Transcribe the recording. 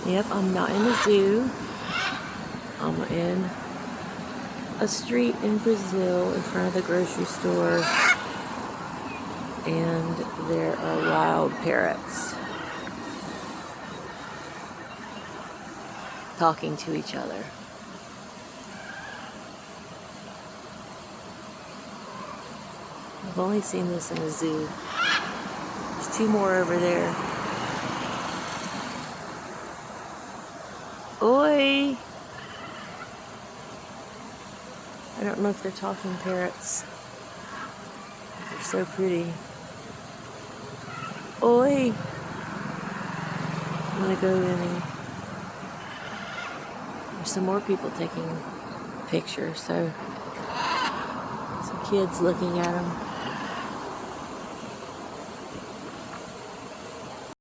Yep, I'm not in a zoo. I'm in a street in Brazil in front of the grocery store. And there are wild parrots talking to each other. I've only seen this in a zoo. There's two more over there. Oi! I don't know if they're talking parrots. They're so pretty. Oi! I'm gonna go in and there's some more people taking pictures, so some kids looking at them.